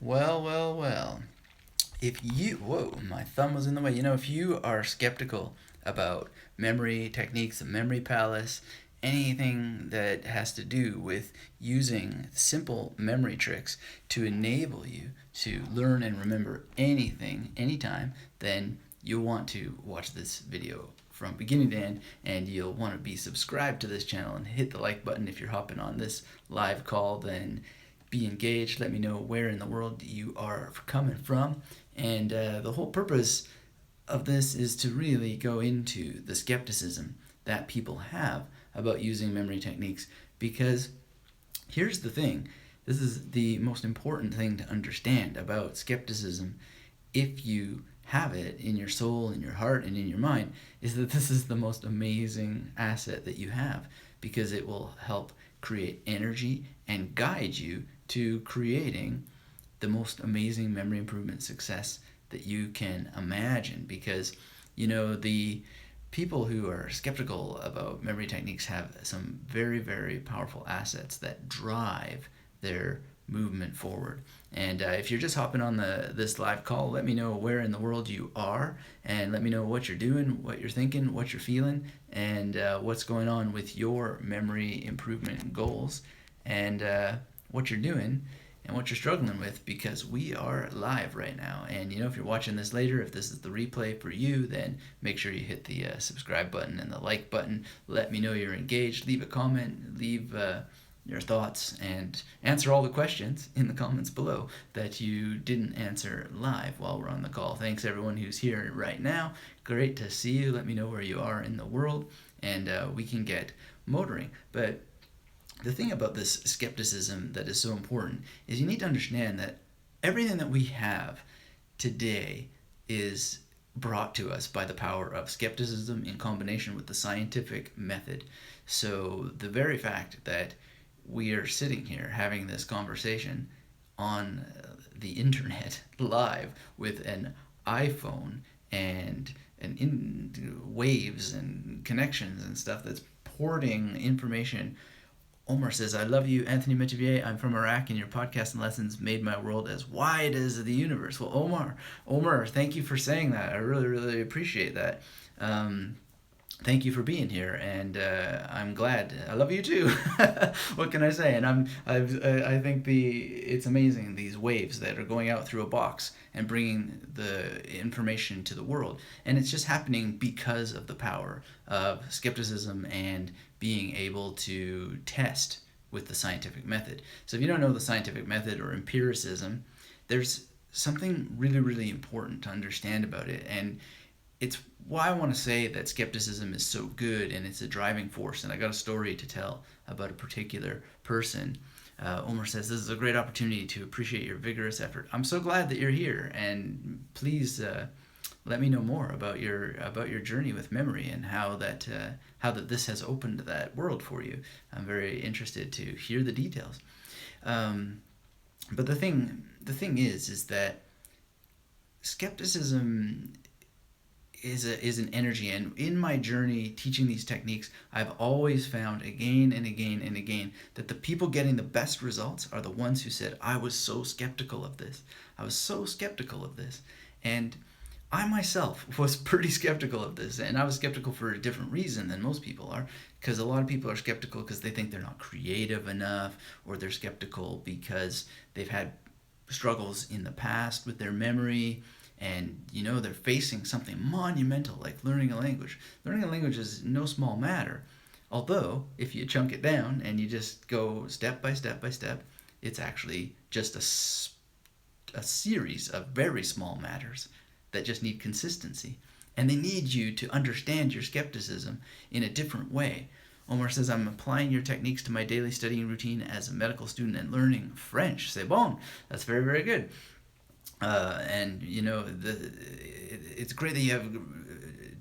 Well, well, well. Whoa, my thumb was in the way. If you are skeptical about memory techniques, the memory palace, anything that has to do with using simple memory tricks to enable you to learn and remember anything, anytime, then you'll want to watch this video from beginning to end, and you'll want to be subscribed to this channel and hit the like button if you're hopping on this live call. Then be engaged. Let me know where in the world you are coming from. And the whole purpose of this is to really go into the skepticism that people have about using memory techniques. Because here's the thing, this is the most important thing to understand about skepticism, if you have it in your soul, in your heart, and in your mind, is that this is the most amazing asset that you have, because it will help create energy and guide you to creating the most amazing memory improvement success that you can imagine. Because the people who are skeptical about memory techniques have some very, very powerful assets that drive their movement forward. And if you're just hopping on this live call, let me know where in the world you are, and let me know what you're doing, what you're thinking, what you're feeling, and what's going on with your memory improvement goals, and what you're doing and what you're struggling with, because we are live right now. And if you're watching this later, if this is the replay for you, then make sure you hit the subscribe button and the like button. Let me know you're engaged. Leave a comment, leave your thoughts, and answer all the questions in the comments below that you didn't answer live while we're on the call. Thanks everyone who's here right now. Great to see you. Let me know where you are in the world, and we can get motoring. But the thing about this skepticism that is so important is you need to understand that everything that we have today is brought to us by the power of skepticism in combination with the scientific method. So the very fact that we are sitting here having this conversation on the internet live with an iPhone and waves and connections and stuff that's porting information. Omar says, I love you, Anthony Metivier. I'm from Iraq, and your podcast and lessons made my world as wide as the universe. Well, Omar, thank you for saying that. I really, really appreciate that. Thank you for being here, and I'm glad. I love you too. What can I say? And I think it's amazing, these waves that are going out through a box and bringing the information to the world, and it's just happening because of the power of skepticism and being able to test with the scientific method. So if you don't know the scientific method or empiricism, there's something really, really important to understand about it. And it's why I want to say that skepticism is so good and it's a driving force. And I got a story to tell about a particular person. Omar says, this is a great opportunity to appreciate your vigorous effort. I'm so glad that you're here, and please let me know more about your journey with memory and how that this has opened that world for you. I'm very interested to hear the details. But the thing is that skepticism is an energy, and in my journey teaching these techniques, I've always found again and again and again that the people getting the best results are the ones who said, I was so skeptical of this. I was so skeptical of this. And I myself was pretty skeptical of this, and I was skeptical for a different reason than most people are, because a lot of people are skeptical because they think they're not creative enough, or they're skeptical because they've had struggles in the past with their memory, and they're facing something monumental like learning a language. Learning a language is no small matter, although if you chunk it down and you just go step by step by step, it's actually just a series of very small matters that just need consistency, and they need you to understand your skepticism in a different way. Omar says, I'm applying your techniques to my daily studying routine as a medical student and learning French. C'est bon. That's very, very good. And it's great that you have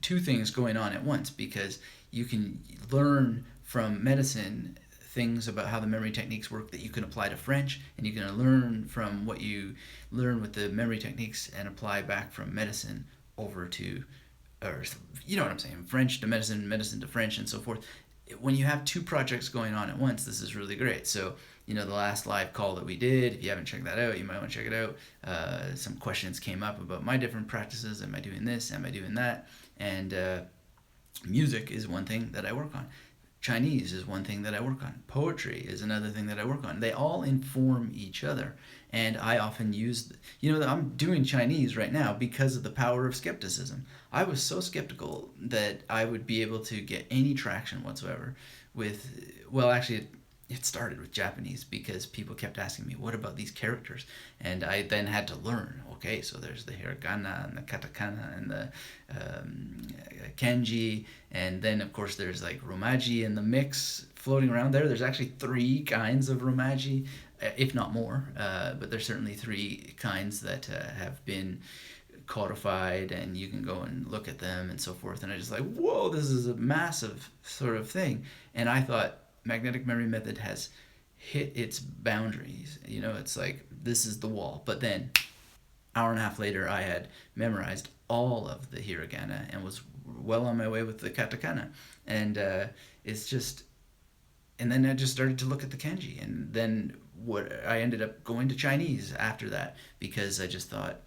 two things going on at once, because you can learn from medicine things about how the memory techniques work that you can apply to French, and you can learn from what you learn with the memory techniques and apply back from medicine over to, or you know what I'm saying, French to medicine, medicine to French, and so forth. When you have two projects going on at once, this is really great. So the last live call that we did. If you haven't checked that out, you might want to check it out. Some questions came up about my different practices. Am I doing this? Am I doing that? And music is one thing that I work on. Chinese is one thing that I work on. Poetry is another thing that I work on. They all inform each other. And I often use, I'm doing Chinese right now because of the power of skepticism. I was so skeptical that I would be able to get any traction whatsoever with, well, actually, it started with Japanese because people kept asking me, what about these characters? And I then had to learn, okay, so there's the hiragana and the katakana and the kanji, and then of course there's like romaji in the mix floating around there. There's actually 3 kinds of romaji, if not more, but there's certainly 3 kinds that have been codified, and you can go and look at them and so forth. And I just like, whoa, this is a massive sort of thing. And I thought, magnetic memory method has hit its boundaries. It's like, this is the wall. But then, hour and a half later, I had memorized all of the hiragana and was well on my way with the katakana. And and then I just started to look at the kanji. And then I ended up going to Chinese after that because I just thought,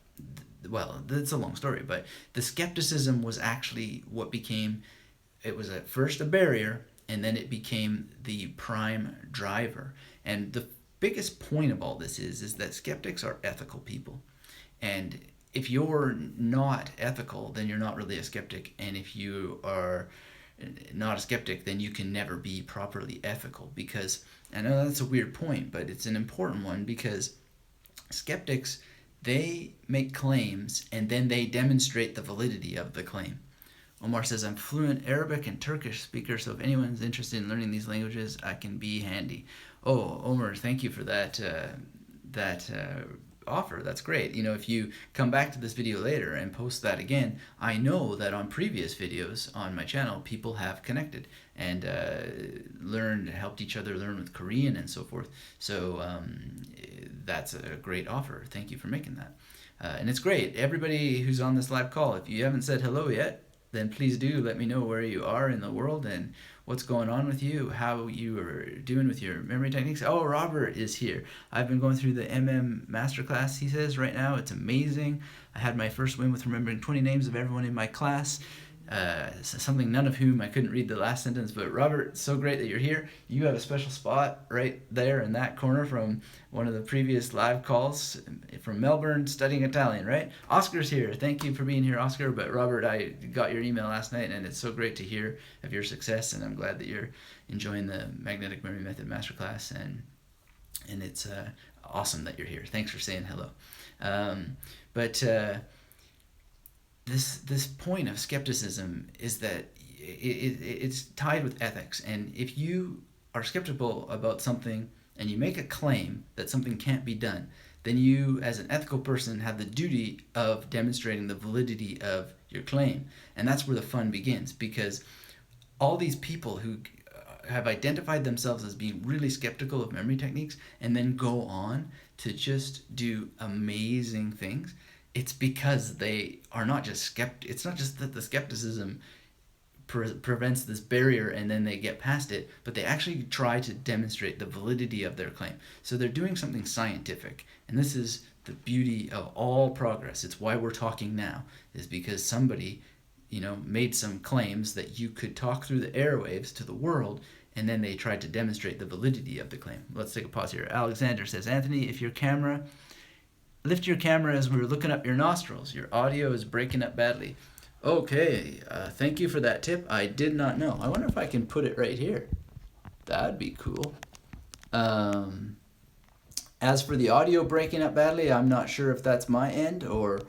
well, that's a long story, but the skepticism was actually what became, it was at first a barrier, and then it became the prime driver. And the biggest point of all this is that skeptics are ethical people. And if you're not ethical, then you're not really a skeptic. And if you are not a skeptic, then you can never be properly ethical. Because, I know that's a weird point, but it's an important one, because skeptics, they make claims and then they demonstrate the validity of the claim. Omar says, I'm fluent Arabic and Turkish speaker, so if anyone's interested in learning these languages, I can be handy. Oh, Omar, thank you for that offer. That's great. If you come back to this video later and post that again, I know that on previous videos on my channel, people have connected and helped each other learn with Korean and so forth. So that's a great offer. Thank you for making that. And it's great. Everybody who's on this live call, if you haven't said hello yet, then please do let me know where you are in the world and what's going on with you, how you are doing with your memory techniques. Oh, Robert is here. I've been going through the MM Masterclass, he says, right now. It's amazing. I had my first win with remembering 20 names of everyone in my class. Something none of whom I couldn't read the last sentence. But Robert, so great that you're here. You have a special spot right there in that corner from one of the previous live calls from Melbourne, studying Italian, right? Oscar's here. Thank you for being here, Oscar. But Robert, I got your email last night, and it's so great to hear of your success, and I'm glad that you're enjoying the Magnetic Memory Method Masterclass, and it's awesome that you're here. Thanks for saying hello. This point of skepticism is that it's tied with ethics. And if you are skeptical about something and you make a claim that something can't be done, then you, as an ethical person, have the duty of demonstrating the validity of your claim. And that's where the fun begins, because all these people who have identified themselves as being really skeptical of memory techniques and then go on to just do amazing things, it's because they are not just it's not just that the skepticism prevents this barrier and then they get past it, but they actually try to demonstrate the validity of their claim. So they're doing something scientific, and this is the beauty of all progress. It's why we're talking now, is because somebody, made some claims that you could talk through the airwaves to the world, and then they tried to demonstrate the validity of the claim. Let's take a pause here. Alexander says, Anthony, lift your camera as we were looking up your nostrils. Your audio is breaking up badly. Okay, thank you for that tip. I did not know. I wonder if I can put it right here. That'd be cool. As for the audio breaking up badly, I'm not sure if that's my end or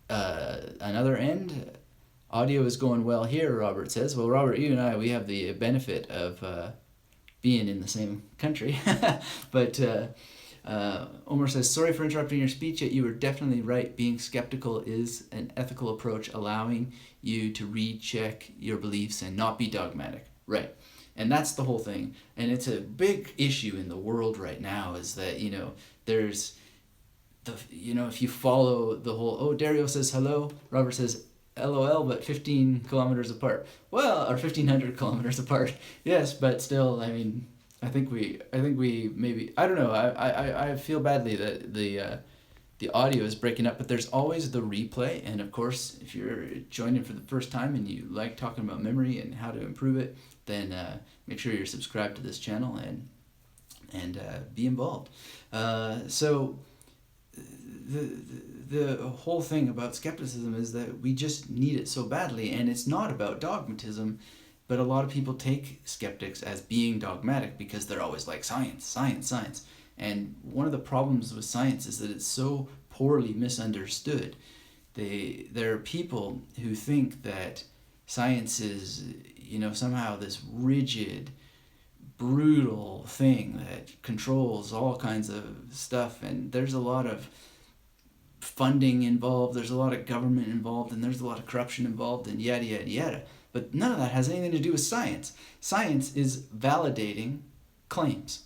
another end. Audio is going well here, Robert says. Well, Robert, you and I, we have the benefit of being in the same country. But Omar says, sorry for interrupting your speech, yet you were definitely right. Being skeptical is an ethical approach, allowing you to recheck your beliefs and not be dogmatic. Right. And that's the whole thing. And it's a big issue in the world right now, is that, there's if you follow the whole, Dario says hello, Robert says LOL, but 15 kilometers apart. Well, or 1,500 kilometers apart. Yes, but still, I think we maybe, I don't know. I feel badly that the audio is breaking up, but there's always the replay. And of course, if you're joining for the first time and you like talking about memory and how to improve it, then make sure you're subscribed to this channel and be involved. So the whole thing about skepticism is that we just need it so badly, and it's not about dogmatism. But a lot of people take skeptics as being dogmatic because they're always like science, science, science. And one of the problems with science is that it's so poorly misunderstood. There are people who think that science is, somehow this rigid, brutal thing that controls all kinds of stuff. And there's a lot of funding involved, there's a lot of government involved, and there's a lot of corruption involved, and yada, yada, yada. But none of that has anything to do with science. Science is validating claims.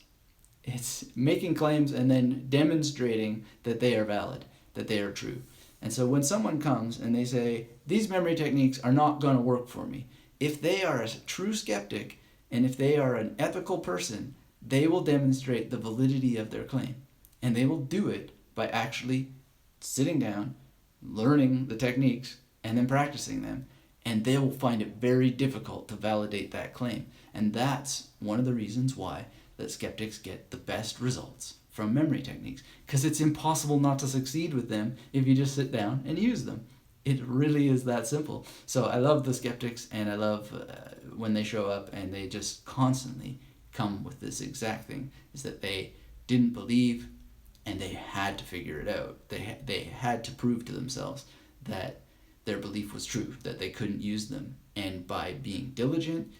It's making claims and then demonstrating that they are valid, that they are true. And so when someone comes and they say, these memory techniques are not going to work for me, if they are a true skeptic and if they are an ethical person, they will demonstrate the validity of their claim. And they will do it by actually sitting down, learning the techniques, and then practicing them. And they will find it very difficult to validate that claim. And that's one of the reasons why that skeptics get the best results from memory techniques. Because it's impossible not to succeed with them if you just sit down and use them. It really is that simple. So I love the skeptics, and I love when they show up and they just constantly come with this exact thing, is that they didn't believe and they had to figure it out. They had to prove to themselves that their belief was true, that they couldn't use them. And by being diligent,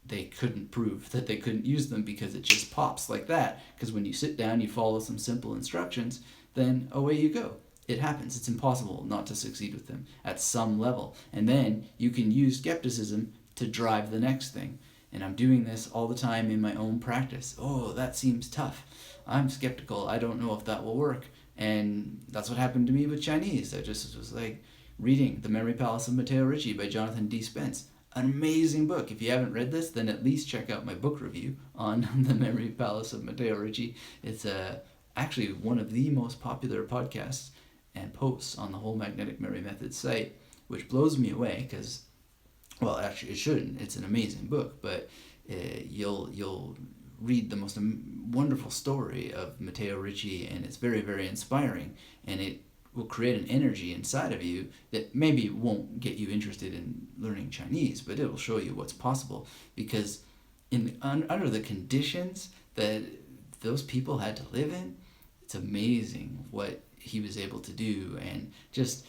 they couldn't prove that they couldn't use them because it just pops like that. Because when you sit down, you follow some simple instructions, then away you go. It happens. It's impossible not to succeed with them at some level. And then you can use skepticism to drive the next thing. And I'm doing this all the time in my own practice. Oh, that seems tough. I'm skeptical. I don't know if that will work. And that's what happened to me with Chinese. I just was like reading The Memory Palace of Matteo Ricci by Jonathan D. Spence. An amazing book. If you haven't read this, then at least check out my book review on The Memory Palace of Matteo Ricci. It's actually one of the most popular podcasts and posts on the whole Magnetic Memory Method site, which blows me away because, well, actually it shouldn't. It's an amazing book, but you'll read the most wonderful story of Matteo Ricci, and it's very, very inspiring, and it will create an energy inside of you that maybe won't get you interested in learning Chinese, but it will show you what's possible. Because under the conditions that those people had to live in, it's amazing what he was able to do, and just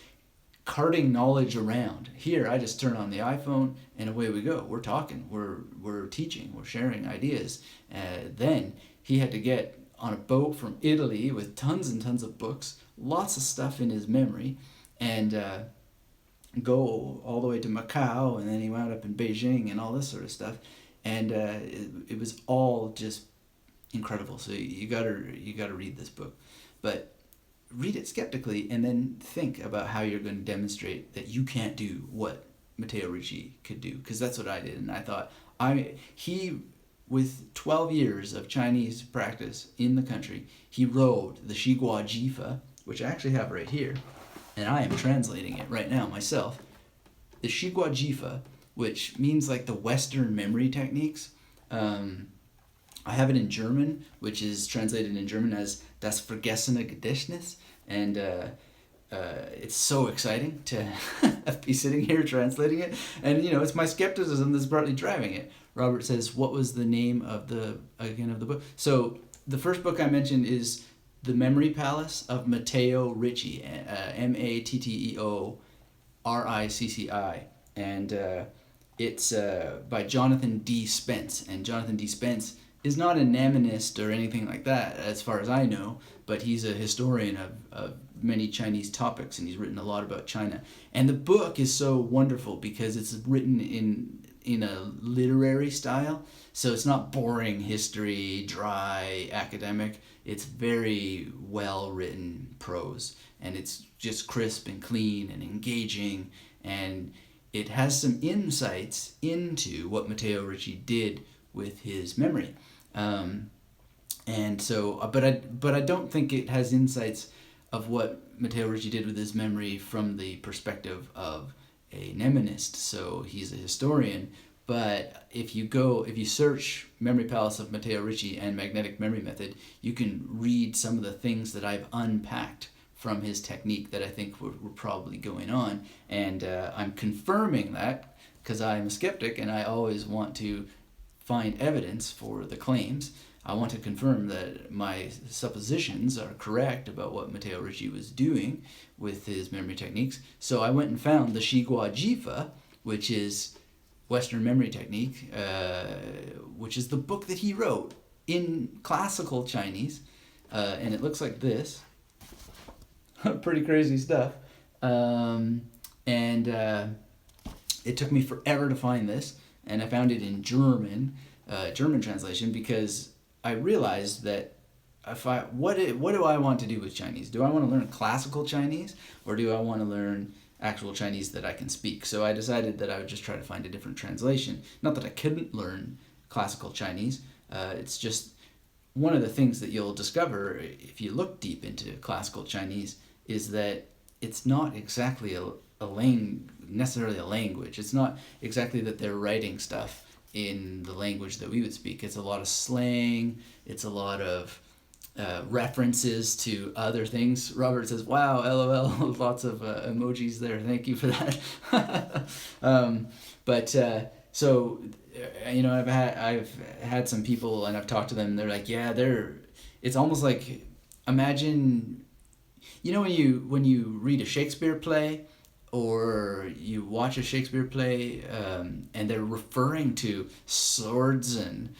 carting knowledge around. Here, I just turn on the iPhone and away we go. We're talking, we're teaching, we're sharing ideas. Then he had to get on a boat from Italy with tons and tons of books, lots of stuff in his memory, and go all the way to Macau, and then he wound up in Beijing and all this sort of stuff. And it was all just incredible. So you gotta read this book, but read it skeptically and then think about how you're going to demonstrate that you can't do what Matteo Ricci could do, because that's what I did. And I thought, he with 12 years of Chinese practice in the country, he wrote the Shigua Jifa, which I actually have right here, and I am translating it right now myself. The Shigua Jifa, which means like the Western memory techniques. I have it in German, which is translated in German as Das vergessene Gedächtnis, and it's so exciting to be sitting here translating it. And it's my skepticism that's partly driving it. Robert says, what was the name of the book? So the first book I mentioned is The Memory Palace of Matteo Ricci, Matteoricci, and it's by Jonathan D. Spence. And Jonathan D. Spence is not a mnemonist or anything like that, as far as I know, but he's a historian of many Chinese topics, and he's written a lot about China. And the book is so wonderful because it's written in a literary style, so it's not boring history, dry, academic. It's very well written prose, and it's just crisp and clean and engaging, and it has some insights into what Matteo Ricci did with his memory. And so, but I don't think it has insights of what Matteo Ricci did with his memory from the perspective of a mnemonist. So he's a historian. But if you search Memory Palace of Matteo Ricci and Magnetic Memory Method, you can read some of the things that I've unpacked from his technique that I think were probably going on. And I'm confirming that because I'm a skeptic and I always want to find evidence for the claims. I want to confirm that my suppositions are correct about what Matteo Ricci was doing with his memory techniques. So I went and found the Shigua Jifa, which is Western memory technique, which is the book that he wrote in classical Chinese, and it looks like this. Pretty crazy stuff. And it took me forever to find this, and I found it in German translation, because I realized that what do I want to do with Chinese? Do I want to learn classical Chinese, or do I want to learn actual Chinese that I can speak? So I decided that I would just try to find a different translation. Not that I couldn't learn classical Chinese. It's just one of the things that you'll discover if you look deep into classical Chinese is that it's not exactly necessarily a language. It's not exactly that they're writing stuff in the language that we would speak. It's a lot of slang. It's a lot of references to other things. Robert says, "Wow, LOL," lots of emojis there. Thank you for that. So I've had some people and I've talked to them. They're like, yeah, it's almost like, imagine, when you read a Shakespeare play or you watch a Shakespeare play, and they're referring to swords and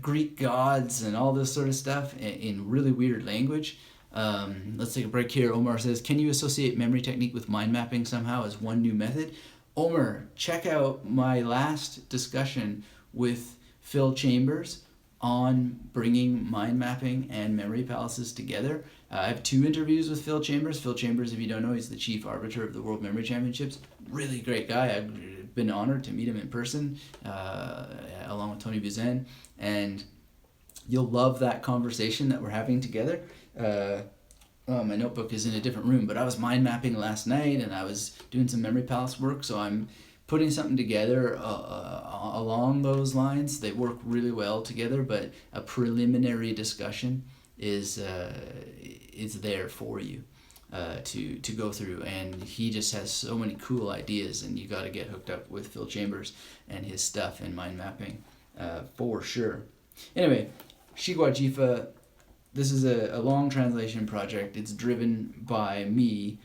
Greek gods and all this sort of stuff in really weird language. Let's take a break here. Omar says, can you associate memory technique with mind mapping somehow as one new method? Omar, check out my last discussion with Phil Chambers on bringing mind mapping and memory palaces together. I have 2 interviews with Phil Chambers. Phil Chambers, if you don't know, he's the chief arbiter of the World Memory Championships. Really great guy. I've been honored to meet him in person, along with Tony Buzan. And you'll love that conversation that we're having together. My notebook is in a different room, but I was mind mapping last night and I was doing some memory palace work, so I'm putting something together along those lines. They work really well together, but a preliminary discussion is there for you to go through, and he just has so many cool ideas, and you got to get hooked up with Phil Chambers and his stuff in mind mapping for sure. Anyway, Shigua Jifa, this is a long translation project. It's driven by me,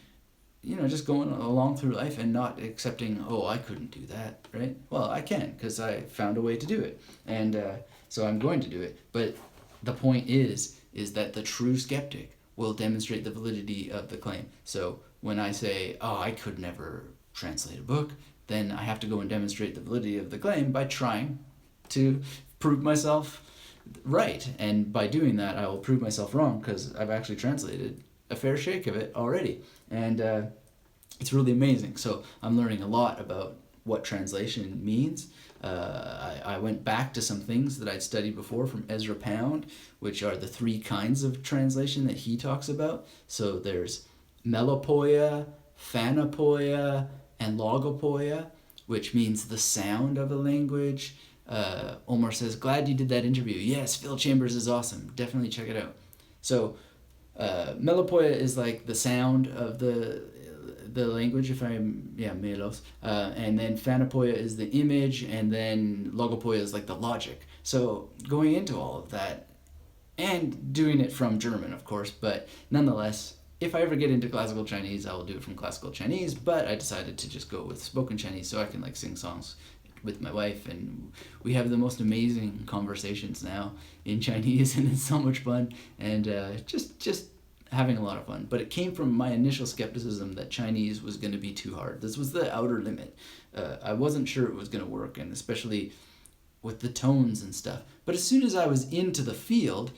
just going along through life and not accepting, I couldn't do that, right? Well, I can, because I found a way to do it, and so I'm going to do it. But the point is that the true skeptic will demonstrate the validity of the claim. So when I say, I could never translate a book, then I have to go and demonstrate the validity of the claim by trying to prove myself right. And by doing that, I will prove myself wrong, because I've actually translated a fair shake of it already. And it's really amazing. So I'm learning a lot about what translation means. I went back to some things that I'd studied before from Ezra Pound, which are the 3 kinds of translation that he talks about. So there's melopoia, phanopoia, and logopoia, which means the sound of a language. Omar says, glad you did that interview. Yes, Phil Chambers is awesome. Definitely check it out. So melopoia is like the sound of the language, melos, and then phanopoia is the image, and then logopoia is like the logic. So going into all of that, and doing it from German, of course, but nonetheless, if I ever get into classical Chinese, I will do it from classical Chinese, but I decided to just go with spoken Chinese so I can sing songs with my wife, and we have the most amazing conversations now in Chinese, and it's so much fun, and just having a lot of fun. But it came from my initial skepticism that Chinese was going to be too hard. This was the outer limit. I wasn't sure it was going to work, and especially with the tones and stuff. But as soon as I was into the field,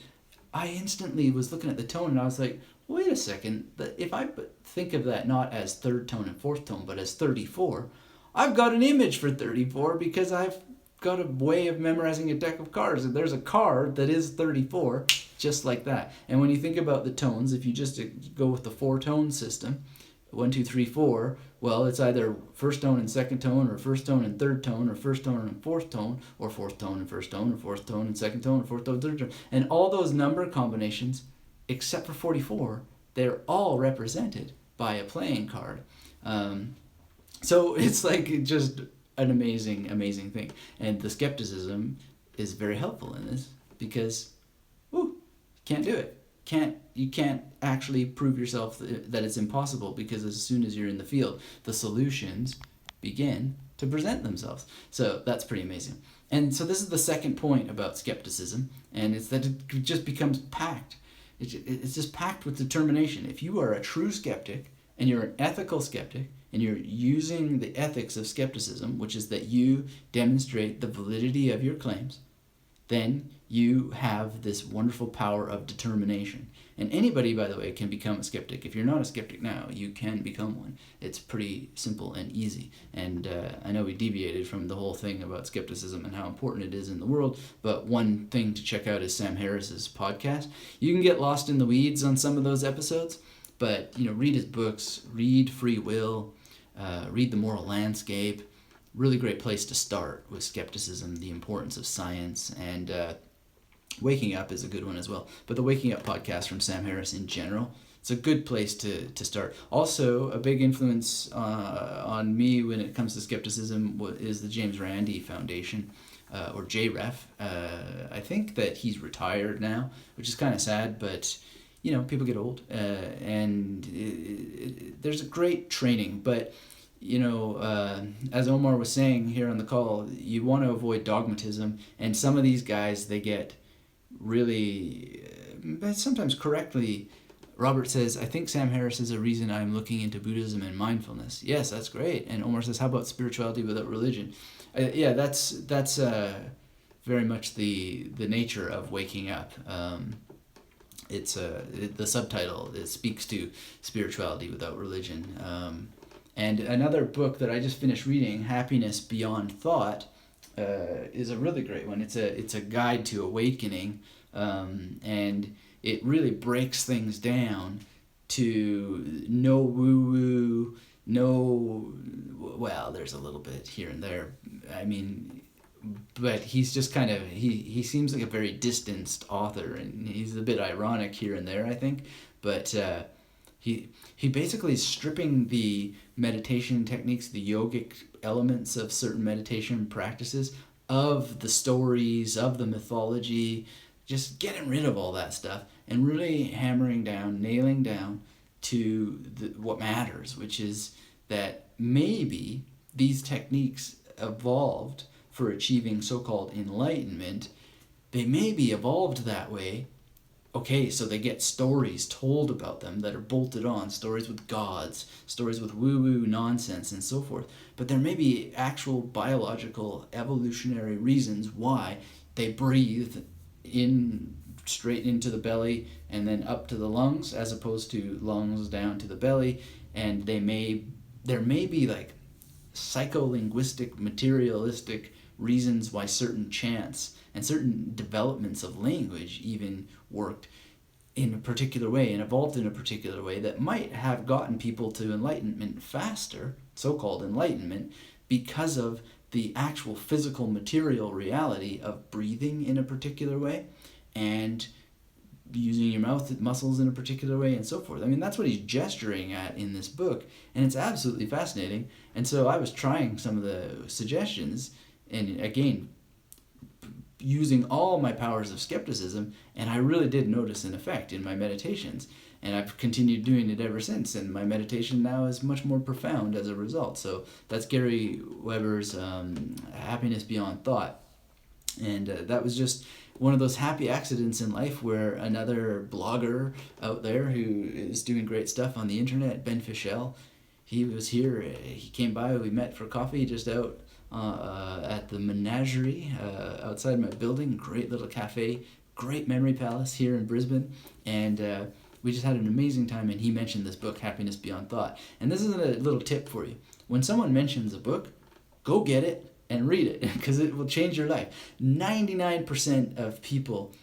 I instantly was looking at the tone, and I was like, wait a second, if I think of that not as 3rd tone and 4th tone, but as 34, I've got an image for 34 because I've got a way of memorizing a deck of cards. And there's a card that is 34, just like that. And when you think about the tones, if you just go with the 4-tone system, 1, 2, 3, 4, well, it's either first tone and second tone, or first tone and third tone, or first tone and fourth tone, or fourth tone and first tone, or fourth tone and second tone, or fourth tone, third tone. And all those number combinations, except for 44, they're all represented by a playing card. So it's like just an amazing thing. And the skepticism is very helpful in this, because you can't do it. You can't actually prove yourself that it's impossible, because as soon as you're in the field, the solutions begin to present themselves. So that's pretty amazing. And so this is the second point about skepticism, and it's that it just becomes packed. It's just packed with determination. If you are a true skeptic, and you're an ethical skeptic, and you're using the ethics of skepticism, which is that you demonstrate the validity of your claims, then you have this wonderful power of determination. And anybody, by the way, can become a skeptic. If you're not a skeptic now, you can become one. It's pretty simple and easy. And I know we deviated from the whole thing about skepticism and how important it is in the world, but one thing to check out is Sam Harris's podcast. You can get lost in the weeds on some of those episodes, but read his books, read Free Will, read The Moral Landscape. Really great place to start with skepticism, the importance of science, and Waking Up is a good one as well. But the Waking Up podcast from Sam Harris in general, it's a good place to start. Also, a big influence on me when it comes to skepticism is the James Randi Foundation, or JREF. I think that he's retired now, which is kind of sad, but people get old, and there's a great training, but as Omar was saying here on the call, you want to avoid dogmatism, and some of these guys, they get really, sometimes correctly. Robert says, I think Sam Harris is a reason I'm looking into Buddhism and mindfulness. Yes, that's great. And Omar says, how about spirituality without religion? Yeah, that's very much the nature of Waking Up. It's the subtitle, it speaks to spirituality without religion. And another book that I just finished reading, Happiness Beyond Thought, is a really great one. It's a guide to awakening, and it really breaks things down to no woo-woo, well, there's a little bit here and there. I mean, but he's just kind of, he seems like a very distanced author, and he's a bit ironic here and there, I think, but he basically is stripping the meditation techniques, the yogic elements of certain meditation practices, of the stories, of the mythology, just getting rid of all that stuff and really hammering down, nailing down to what matters, which is that maybe these techniques evolved for achieving so-called enlightenment. They may be evolved that way. Okay, so they get stories told about them that are bolted on, stories with gods, stories with woo-woo nonsense and so forth. But there may be actual biological evolutionary reasons why they breathe in straight into the belly and then up to the lungs, as opposed to lungs down to the belly. And there may be like psycholinguistic, materialistic reasons why certain chants and certain developments of language even worked in a particular way and evolved in a particular way that might have gotten people to enlightenment faster, so-called enlightenment, because of the actual physical material reality of breathing in a particular way and using your mouth muscles in a particular way and so forth. I mean, that's what he's gesturing at in this book, and it's absolutely fascinating. And so I was trying some of the suggestions, and again, using all my powers of skepticism, and I really did notice an effect in my meditations, and I've continued doing it ever since, and my meditation now is much more profound as a result. So that's Gary Weber's Happiness Beyond Thought, and that was just one of those happy accidents in life where another blogger out there who is doing great stuff on the internet, Ben Fischel, he was here, he came by, we met for coffee just out at the Menagerie outside my building. Great little cafe, great memory palace here in Brisbane, and we just had an amazing time. And he mentioned this book, Happiness Beyond Thought. And this is a little tip for you: when someone mentions a book, go get it, and read it because it will change your life. 99% of people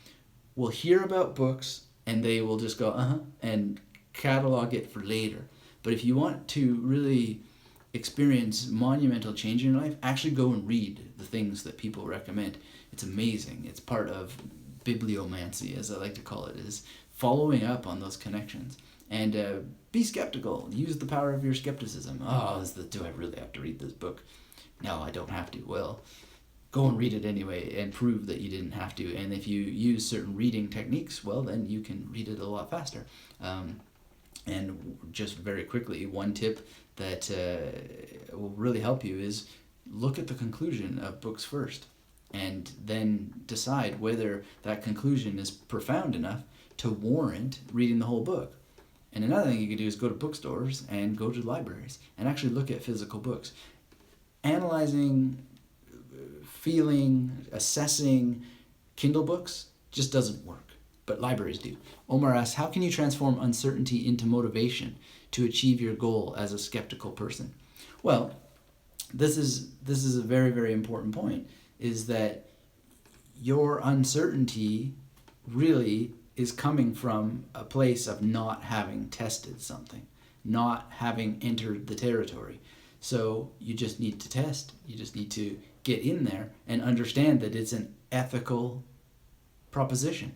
will hear about books and they will just go, and catalog it for later. But if you want to really experience monumental change in your life, actually go and read the things that people recommend. It's amazing. It's part of bibliomancy, as I like to call it, is following up on those connections. And be skeptical. Use the power of your skepticism. Do I really have to read this book? No, I don't have to. Well, go and read it anyway and prove that you didn't have to. And if you use certain reading techniques, well, then you can read it a lot faster. And just very quickly, one tip that will really help you is look at the conclusion of books first and then decide whether that conclusion is profound enough to warrant reading the whole book. And another thing you could do is go to bookstores and go to libraries and actually look at physical books. Analyzing, feeling, assessing Kindle books just doesn't work, but libraries do. Omar asks, how can you transform uncertainty into motivation to achieve your goal as a skeptical person? Well, this is a very, very important point, is that your uncertainty really is coming from a place of not having tested something, not having entered the territory. So you just need to test. You just need to get in there and understand that it's an ethical proposition.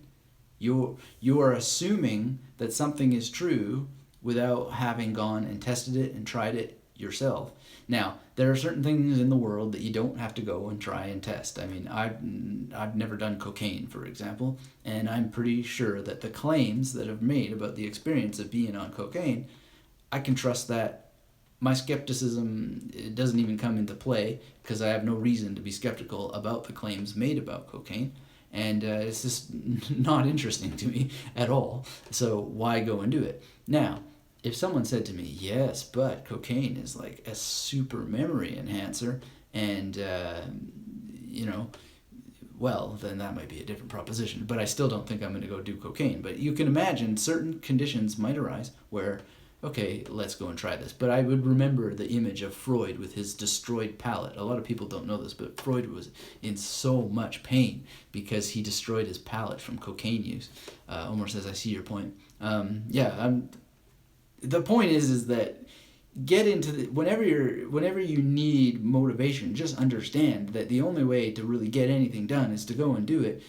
You are assuming that something is true without having gone and tested it and tried it yourself. Now, there are certain things in the world that you don't have to go and try and test. I mean, I've never done cocaine, for example, and I'm pretty sure that the claims that have made about the experience of being on cocaine, I can trust that. My skepticism, it doesn't even come into play because I have no reason to be skeptical about the claims made about cocaine. And it's just not interesting to me at all. So why go and do it? Now, if someone said to me, yes, but cocaine is like a super memory enhancer, and, well, then that might be a different proposition. But I still don't think I'm going to go do cocaine. But you can imagine certain conditions might arise where, okay, let's go and try this. But I would remember the image of Freud with his destroyed palate. A lot of people don't know this, but Freud was in so much pain because he destroyed his palate from cocaine use. Omar says, I see your point. The point is that get into whenever you need motivation, just understand that the only way to really get anything done is to go and do it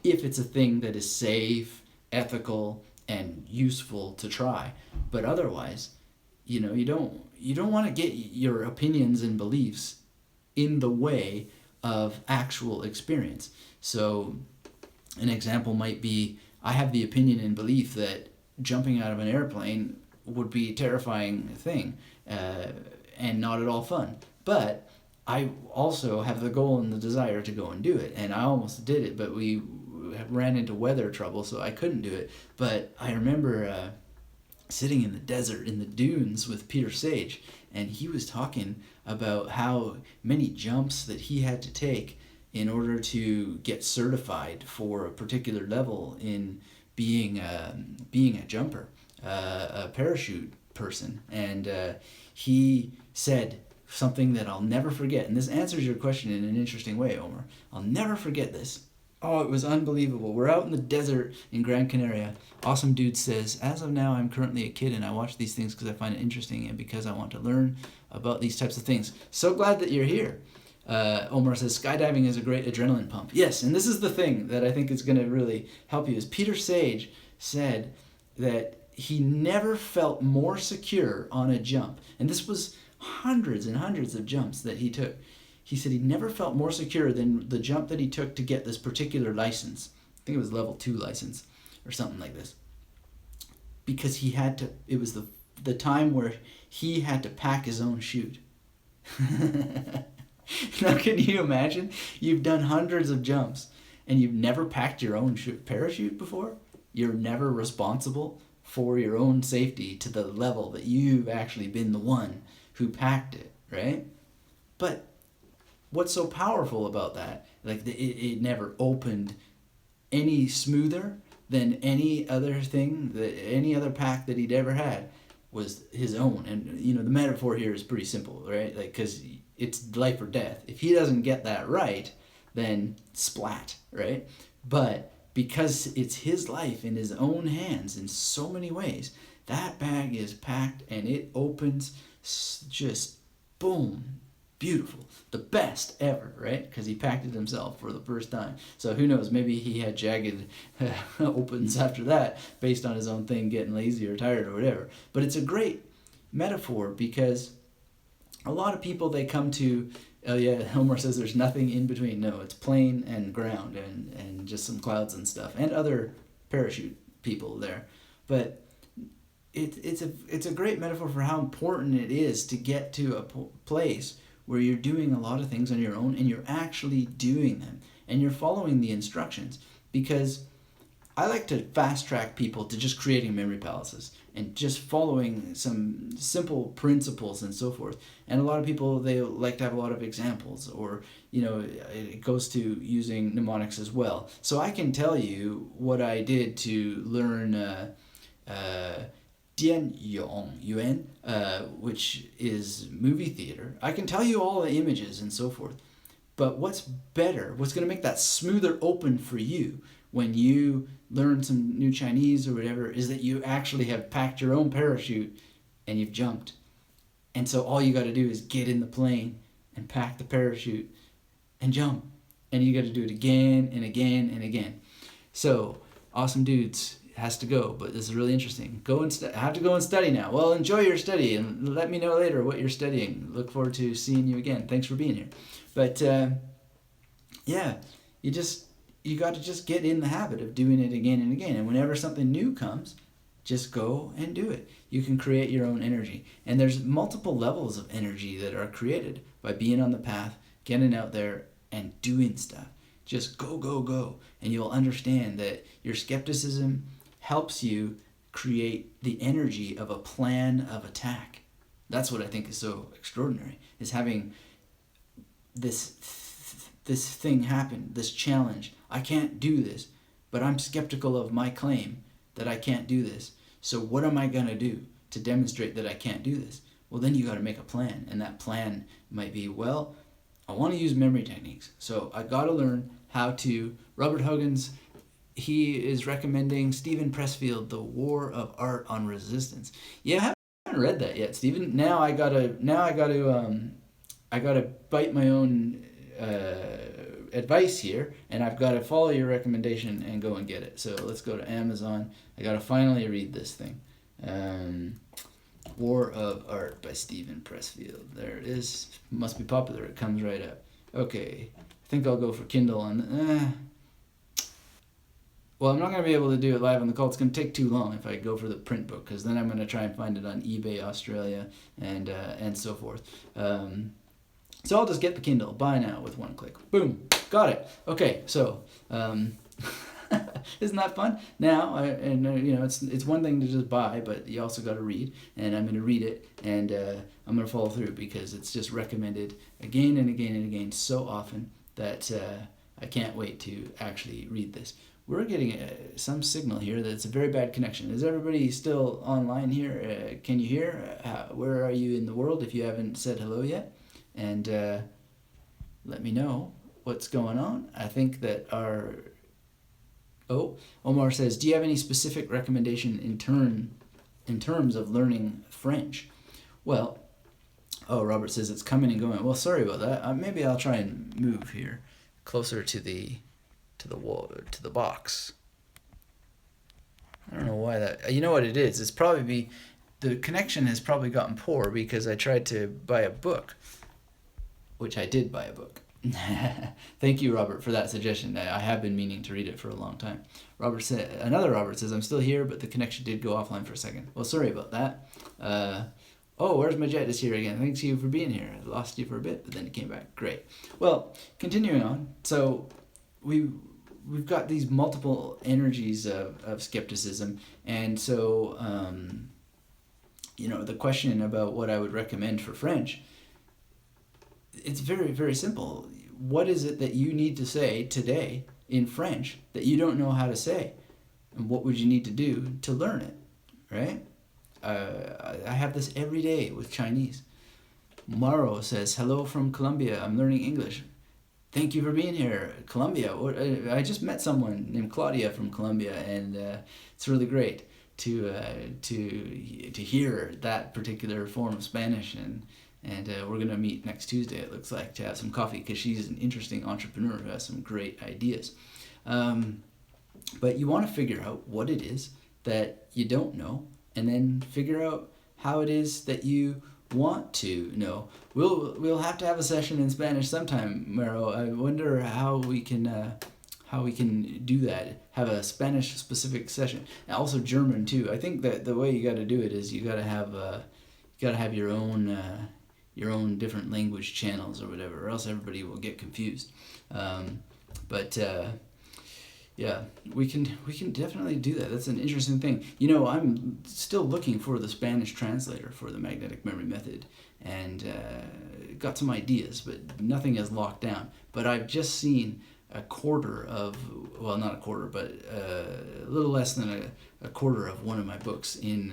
if it's a thing that is safe, ethical, and useful to try. But otherwise, you don't want to get your opinions and beliefs in the way of actual experience. So an example might be, I have the opinion and belief that jumping out of an airplane would be a terrifying thing and not at all fun. But I also have the goal and the desire to go and do it. And I almost did it, but we ran into weather trouble, so I couldn't do it. But I remember sitting in the desert, in the dunes with Peter Sage, and he was talking about how many jumps that he had to take in order to get certified for a particular level in being a jumper, a parachute person. And he said something that I'll never forget, and this answers your question in an interesting way, Omar. I'll never forget this. Oh, it was unbelievable. We're out in the desert in Gran Canaria. Awesome Dude says, as of now, I'm currently a kid and I watch these things because I find it interesting and because I want to learn about these types of things. So glad that you're here. Omar says, skydiving is a great adrenaline pump. Yes, and this is the thing that I think is going to really help you, is Peter Sage said that he never felt more secure on a jump. And this was hundreds and hundreds of jumps that he took. He said he never felt more secure than the jump that he took to get this particular license. I think it was level 2 license or something like this. Because he had to, it was the time where he had to pack his own chute. Now can you imagine? You've done hundreds of jumps and you've never packed your own parachute before? You're never responsible for your own safety to the level that you've actually been the one who packed it, right? But what's so powerful about that, like it never opened any smoother than any other thing, any other pack that he'd ever had, was his own. And, you know, the metaphor here is pretty simple, right? Like, because it's life or death. If he doesn't get that right, then splat, right? But because it's his life in his own hands in so many ways, that bag is packed and it opens just boom, beautiful, the best ever, right? Because he packed it himself for the first time. So who knows, maybe he had jagged opens after that based on his own thing, getting lazy or tired or whatever. But it's a great metaphor because a lot of people, they come to, oh yeah, Homer says there's nothing in between. No, it's plain and ground and just some clouds and stuff and other parachute people there. But it's a great metaphor for how important it is to get to a place where you're doing a lot of things on your own and you're actually doing them and you're following the instructions. Because I like to fast track people to just creating memory palaces and just following some simple principles and so forth. And a lot of people, they like to have a lot of examples, or, you know, it goes to using mnemonics as well. So I can tell you what I did to learn Dian Yong Yuan, which is movie theater. I can tell you all the images and so forth. But what's better, what's going to make that smoother open for you when you learn some new Chinese or whatever, is that you actually have packed your own parachute and you've jumped. And so all you got to do is get in the plane and pack the parachute and jump. And you got to do it again and again and again. So, awesome dudes, has to go, but this is really interesting. I have to go and study now. Well, enjoy your study and let me know later what you're studying. Look forward to seeing you again. Thanks for being here. But yeah, you got to just get in the habit of doing it again and again. And whenever something new comes, just go and do it. You can create your own energy. And there's multiple levels of energy that are created by being on the path, getting out there and doing stuff. Just go, go, go. And you'll understand that your skepticism helps you create the energy of a plan of attack. That's what I think is so extraordinary, is having this thing happen, this challenge. I can't do this, but I'm skeptical of my claim that I can't do this. So what am I going to do to demonstrate that I can't do this? Well, then you got to make a plan. And that plan might be, well, I want to use memory techniques. So I got to learn how to, Robert Huggins, he is recommending Stephen Pressfield, The War of Art on Resistance. Yeah, I haven't read that yet, Stephen. Now I gotta bite my own advice here, and I've got to follow your recommendation and go and get it. So let's go to Amazon. I got to finally read this thing. War of Art by Stephen Pressfield. There it is. Must be popular. It comes right up. Okay, I think I'll go for Kindle. Well, I'm not going to be able to do it live on the call. It's going to take too long if I go for the print book, because then I'm going to try and find it on eBay Australia and so forth. So I'll just get the Kindle. Buy now with one click. Boom. Got it. Okay, so isn't that fun? Now, it's one thing to just buy, but you also got to read, and I'm going to read it, and I'm going to follow through, because it's just recommended again and again and again so often that I can't wait to actually read this. We're getting some signal here that it's a very bad connection. Is everybody still online here? Can you hear? Where are you in the world if you haven't said hello yet? And let me know what's going on. I think that Omar says, do you have any specific recommendation in terms of learning French? Well, Robert says it's coming and going. Well, sorry about that. Maybe I'll try and move here closer to the wall, to the box. I don't know why that. You know what it is? It's probably the connection has probably gotten poor because I tried to buy a book, which I did buy a book. Thank you, Robert, for that suggestion. I have been meaning to read it for a long time. Another Robert says, I'm still here, but the connection did go offline for a second. Well, sorry about that. Where's my jet is here again. Thanks you for being here. I lost you for a bit, but then you came back. Great. Well, continuing on. So we've got these multiple energies of skepticism, and so the question about what I would recommend for French, it's very, very simple. What is it that you need to say today in French that you don't know how to say? And what would you need to do to learn it, right? I have this every day with Chinese. Maro says, hello from Colombia. I'm learning English. Thank you for being here, Colombia. I just met someone named Claudia from Colombia, and it's really great to hear that particular form of Spanish. And we're gonna meet next Tuesday. It looks like, to have some coffee, because she's an interesting entrepreneur who has some great ideas. But you want to figure out what it is that you don't know, and then figure out how it is that you want to know. We'll have to have a session in Spanish sometime, Mero. I wonder how we can do that. Have a Spanish specific session, and also German too. I think that the way you got to do it is you got to have your own different language channels or whatever, or else everybody will get confused. Yeah, we can definitely do that. That's an interesting thing. I'm still looking for the Spanish translator for the magnetic memory method, and got some ideas, but nothing is locked down. But I've just seen a quarter of, well, not a quarter, but a little less than a quarter of one of my books in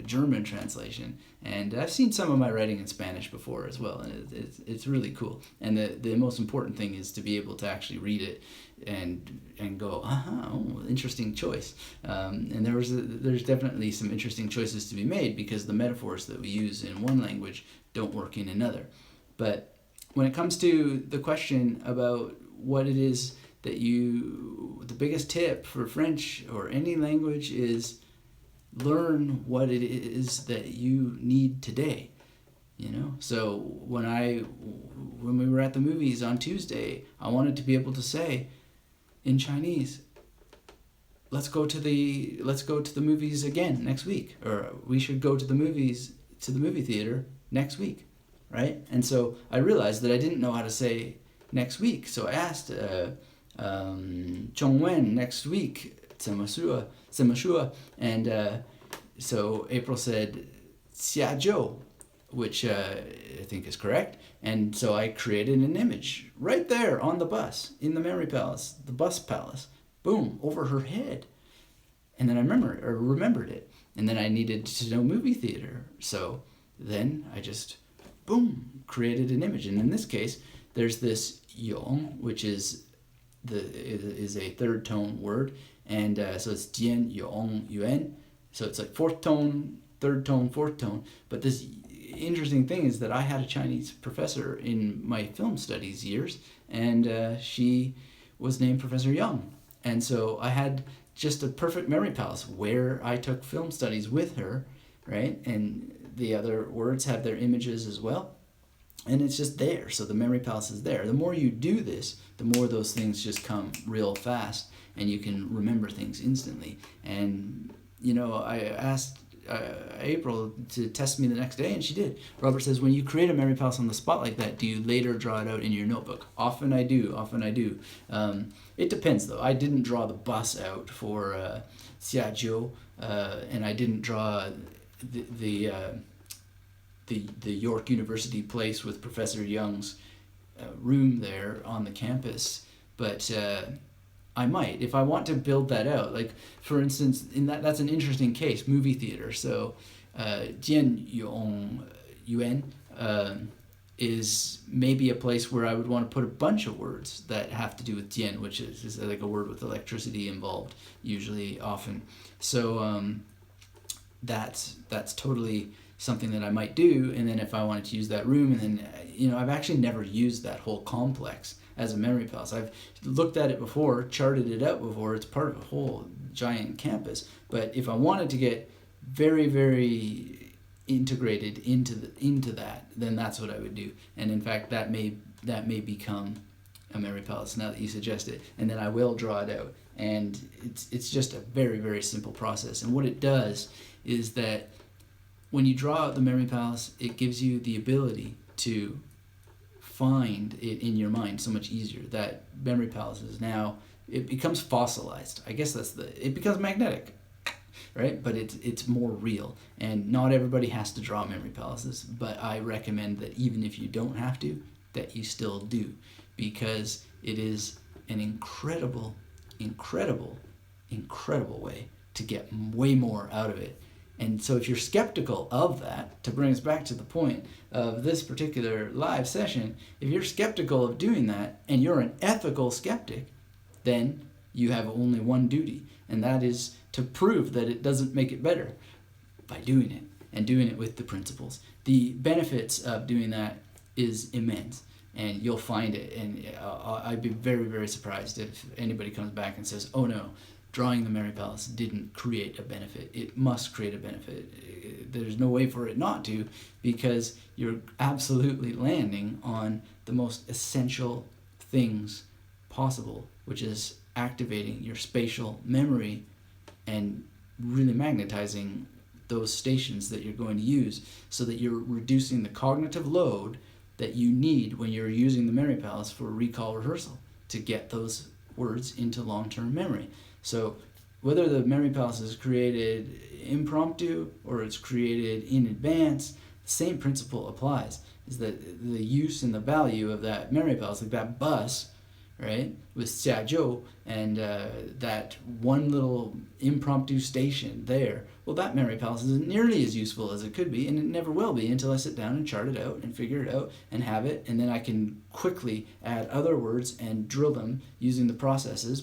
German translation, and I've seen some of my writing in Spanish before as well, and it's really cool. And the most important thing is to be able to actually read it and go, interesting choice. And there's definitely some interesting choices to be made, because the metaphors that we use in one language don't work in another. But when it comes to the question about what it is that the biggest tip for French or any language is learn what it is that you need today. So when we were at the movies on Tuesday, I wanted to be able to say in Chinese, let's go to the movies again next week, or we should go to the movie theater next week, right? And so I realized that I didn't know how to say next week, so I asked Chongwen next week, 怎么说, and so April said 下周, which I think is correct. And so I created an image right there on the bus, in the memory palace, the bus palace, boom, over her head. And then I remembered it. And then I needed to know movie theater. So then I just, boom, created an image. And in this case, there's this yong, which is a third tone word. And so it's jian, yong, yuan. So it's like fourth tone, third tone, fourth tone. But this interesting thing is that I had a Chinese professor in my film studies years, and she was named Professor Young. And so I had just a perfect memory palace where I took film studies with her, right? And the other words have their images as well. And it's just there. So the memory palace is there. The more you do this, the more those things just come real fast, and you can remember things instantly. And, I asked April to test me the next day, and she did. Robert says, when you create a memory palace on the spot like that, do you later draw it out in your notebook? Often I do. It depends, though. I didn't draw the bus out for Xiajiu, and I didn't draw the York University place with Professor Young's room there on the campus, but I might, if I want to build that out. Like, for instance, that's an interesting case, movie theater. So Jian Yong Yuan is maybe a place where I would want to put a bunch of words that have to do with jian, which is like a word with electricity involved, usually, often. So that's totally something that I might do. And then if I wanted to use that room, and then I've actually never used that whole complex as a memory palace. I've looked at it before, charted it out before. It's part of a whole giant campus. But if I wanted to get very, very integrated into that, then that's what I would do. And in fact, that may become a memory palace now that you suggest it. And then I will draw it out. And it's just a very, very simple process. And what it does is that when you draw out the memory palace, it gives you the ability to find it in your mind so much easier. That memory palace is now, it becomes fossilized. I guess it becomes magnetic, right? But it's more real. And not everybody has to draw memory palaces, but I recommend that even if you don't have to, that you still do, because it is an incredible, incredible, incredible way to get way more out of it And so if you're skeptical of that, to bring us back to the point of this particular live session, if you're skeptical of doing that and you're an ethical skeptic, then you have only one duty, and that is to prove that it doesn't make it better by doing it, and doing it with the principles. The benefits of doing that is immense, and you'll find it. And I'd be very, very surprised if anybody comes back and says, oh no, drawing the Mary Palace didn't create a benefit. It must create a benefit. There's no way for it not to, because you're absolutely landing on the most essential things possible, which is activating your spatial memory and really magnetizing those stations that you're going to use, so that you're reducing the cognitive load that you need when you're using the Mary Palace for recall rehearsal to get those words into long-term memory. So whether the Mary Palace is created impromptu or it's created in advance, the same principle applies, is that the use and the value of that Mary Palace, like that bus, right, with Xiajiu and that one little impromptu station there, well, that Mary Palace isn't nearly as useful as it could be, and it never will be until I sit down and chart it out and figure it out and have it, and then I can quickly add other words and drill them using the processes,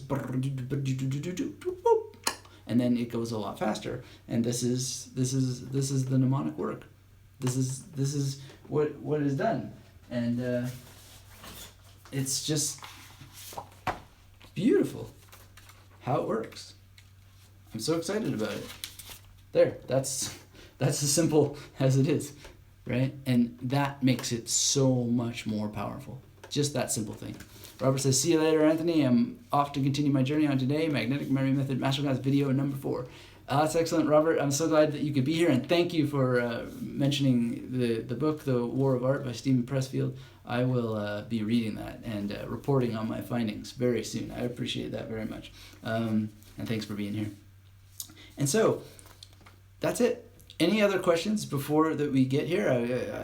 and then it goes a lot faster. And this is the mnemonic work. This is what is done, and it's just beautiful how it works. I'm so excited about it. There, that's as simple as it is, right? And that makes it so much more powerful. Just that simple thing. Robert says, see you later, Anthony. I'm off to continue my journey on today. Magnetic Memory Method Masterclass video number 4. That's excellent, Robert. I'm so glad that you could be here, and thank you for mentioning the book, The War of Art by Stephen Pressfield. I will be reading that and reporting on my findings very soon. I appreciate that very much. And thanks for being here. And so, that's it. Any other questions before that we get here?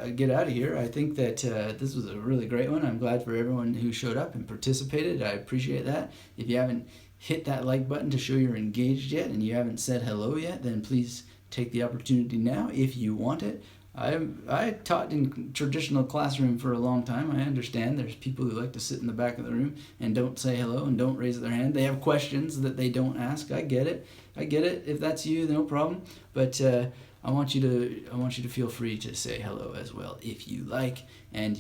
I get out of here. I think that this was a really great one. I'm glad for everyone who showed up and participated. I appreciate that. If you haven't hit that like button to show you're engaged yet, and you haven't said hello yet, then please take the opportunity now if you want it. I taught in traditional classroom for a long time. I understand there's people who like to sit in the back of the room and don't say hello and don't raise their hand. They have questions that they don't ask. I get it. If that's you, no problem. But I want you to feel free to say hello as well if you like. And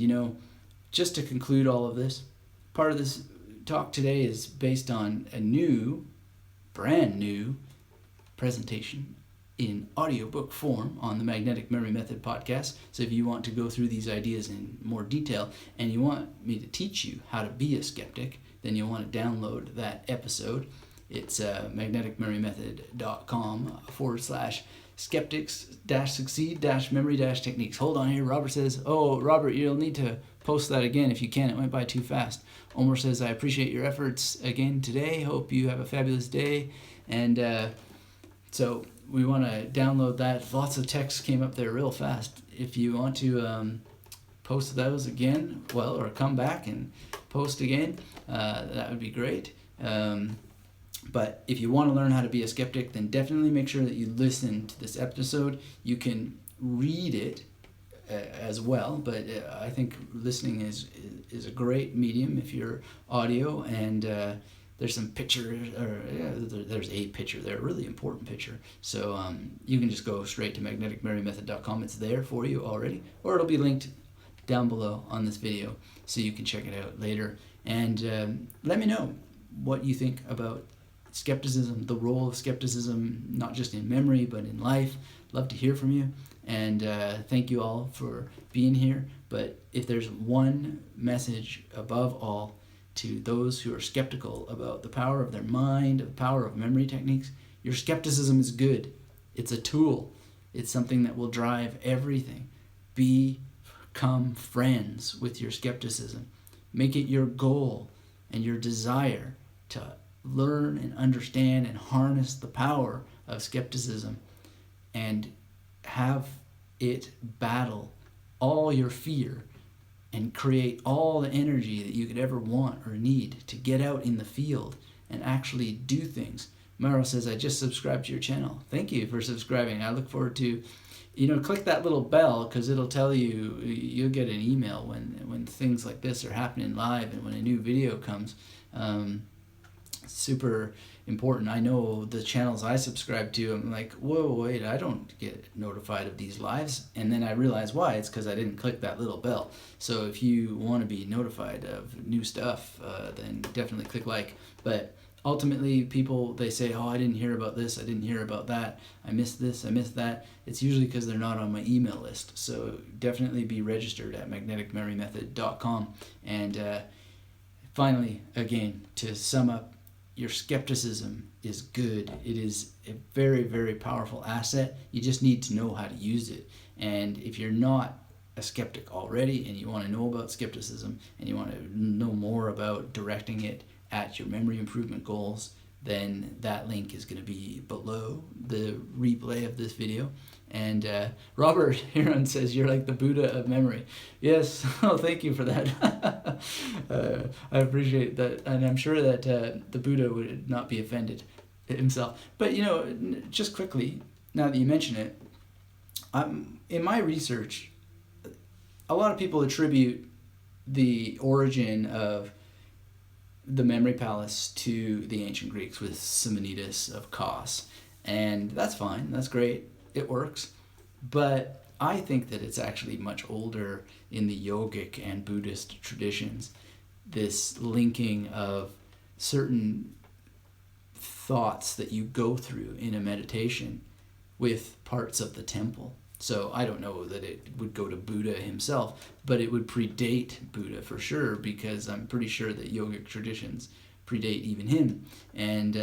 just to conclude all of this, part of this talk today is based on a brand new presentation in audiobook form on the Magnetic Memory Method podcast. So if you want to go through these ideas in more detail and you want me to teach you how to be a skeptic, then you'll want to download that episode. It's magneticmemory-method.com/skeptics-succeed-memory-techniques. Hold on here. Robert says, oh, Robert, you'll need to post that again if you can. It went by too fast. Omer says, I appreciate your efforts again today. Hope you have a fabulous day. And so we want to download that. Lots of text came up there real fast. If you want to post those again, or come back and post again, that would be great. But if you want to learn how to be a skeptic, then definitely make sure that you listen to this episode. You can read it as well, but I think listening is a great medium if you're audio, and there's some pictures, there's a picture there, a really important picture. So you can just go straight to magneticmemory-method.com. It's there for you already, or it'll be linked down below on this video so you can check it out later. And let me know what you think about skepticism, the role of skepticism, not just in memory, but in life. Love to hear from you. And thank you all for being here. But if there's one message above all to those who are skeptical about the power of their mind, the power of memory techniques, your skepticism is good. It's a tool. It's something that will drive everything. Become friends with your skepticism. Make it your goal and your desire to learn and understand and harness the power of skepticism, and have it battle all your fear and create all the energy that you could ever want or need to get out in the field and actually do things Mauro says, I just subscribed to your channel. Thank you for subscribing. I look forward to, click that little bell, because it'll tell you, you'll get an email when things like this are happening live and when a new video comes. Super important. I know the channels I subscribe to, I'm like, whoa, wait, I don't get notified of these lives. And then I realize why. It's because I didn't click that little bell. So if you want to be notified of new stuff, then definitely click like. But ultimately, people, they say, oh, I didn't hear about this, I didn't hear about that, I missed this, I missed that. It's usually because they're not on my email list. So definitely be registered at magneticmemorymethod.com. And finally, again, to sum up, your skepticism is good. It is a very, very powerful asset. You just need to know how to use it. And if you're not a skeptic already and you want to know about skepticism and you want to know more about directing it at your memory improvement goals, then that link is going to be below the replay of this video. And Robert Heron says, you're like the Buddha of memory. Yes, oh, thank you for that. I appreciate that. And I'm sure that the Buddha would not be offended himself. But, just quickly, now that you mention it, in my research, a lot of people attribute the origin of the memory palace to the ancient Greeks with Simonides of Kos. And that's fine, that's great. It works, but I think that it's actually much older in the yogic and Buddhist traditions, this linking of certain thoughts that you go through in a meditation with parts of the temple. So I don't know that it would go to Buddha himself, but it would predate Buddha for sure, because I'm pretty sure that yogic traditions predate even him. And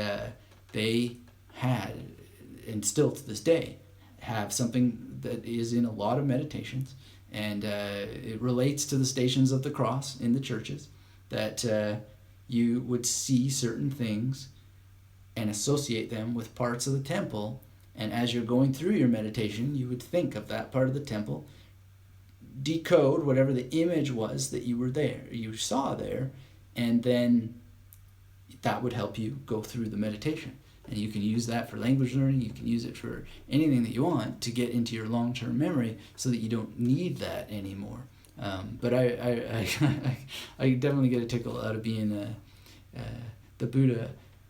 they had, and still to this day, have something that is in a lot of meditations, and it relates to the Stations of the Cross in the churches, that you would see certain things and associate them with parts of the temple, and as you're going through your meditation, you would think of that part of the temple, decode whatever the image was that you saw there, and then that would help you go through the meditation. And you can use that for language learning, you can use it for anything that you want to get into your long-term memory so that you don't need that anymore. But I definitely get a tickle out of being the Buddha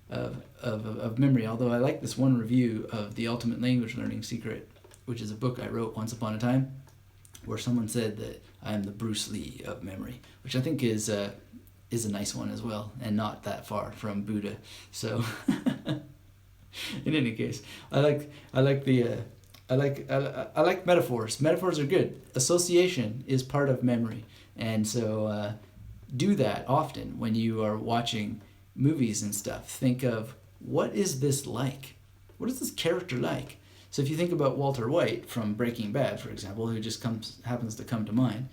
of memory, although I like this one review of The Ultimate Language Learning Secret, which is a book I wrote once upon a time, where someone said that I am the Bruce Lee of memory, which I think is a nice one as well, and not that far from Buddha. So in any case, I like metaphors. Metaphors are good. Association is part of memory, and so do that often when you are watching movies and stuff. Think of, what is this like? What is this character like? So if you think about Walter White from Breaking Bad, for example, who just happens to come to mind,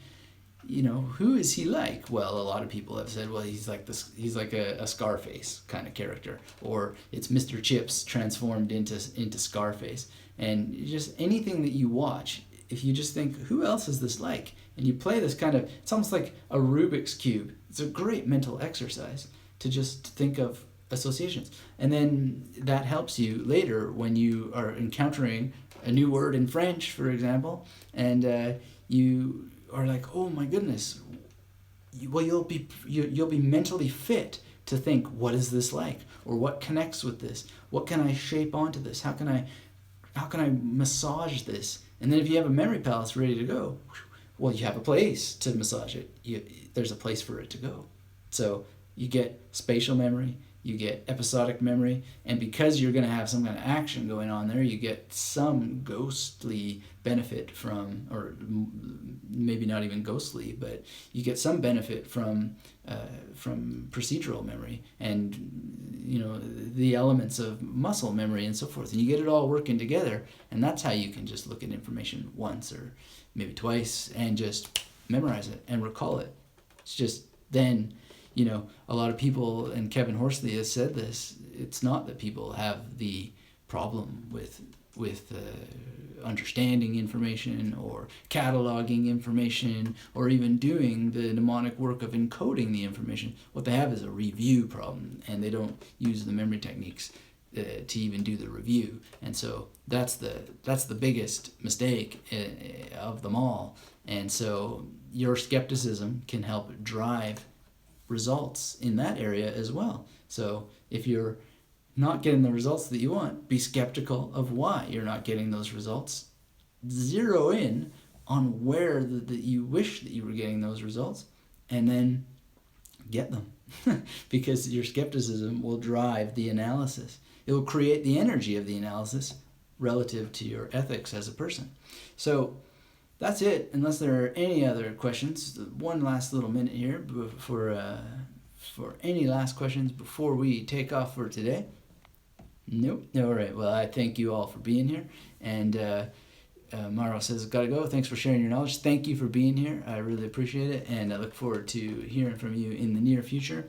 who is he like? Well, a lot of people have said, well, he's like a Scarface kind of character, or it's Mr. Chips transformed into Scarface. And just anything that you watch, if you just think, who else is this like? And you play this kind of, it's almost like a Rubik's Cube. It's a great mental exercise to just think of associations. And then that helps you later when you are encountering a new word in French, for example, and you are like, oh my goodness, you'll be mentally fit to think, what is this like, or what connects with this, what can I shape onto this, how can I massage this? And then if you have a memory palace ready to go, well, you have a place to massage it. There's a place for it to go. So you get spatial memory, you get episodic memory, and because you're going to have some kind of action going on there, you get some ghostly benefit from, or maybe not even ghostly, but you get some benefit from procedural memory and the elements of muscle memory and so forth, and you get it all working together, and that's how you can just look at information once or maybe twice and just memorize it and recall it. It's just then. A lot of people, and Kevin Horsley has said this, it's not that people have the problem with understanding information or cataloging information or even doing the mnemonic work of encoding the information. What they have is a review problem, and they don't use the memory techniques to even do the review. And so that's the biggest mistake of them all. And so your skepticism can help drive results in that area as well. So if you're not getting the results that you want, be skeptical of why you're not getting those results. Zero in on where that you wish that you were getting those results, and then get them. Because your skepticism will drive the analysis. It will create the energy of the analysis relative to your ethics as a person. So that's it, unless there are any other questions. One last little minute here for any last questions before we take off for today. Nope. All right. Well, I thank you all for being here. And Maro says, gotta go. Thanks for sharing your knowledge. Thank you for being here. I really appreciate it. And I look forward to hearing from you in the near future.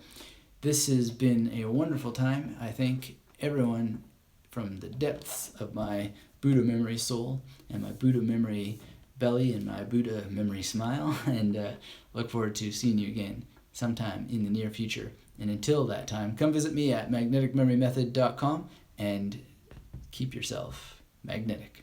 This has been a wonderful time. I thank everyone from the depths of my Buddha memory soul and my Buddha memory belly and my Buddha memory smile. And look forward to seeing you again sometime in the near future. And until that time, come visit me at magneticmemorymethod.com and keep yourself magnetic.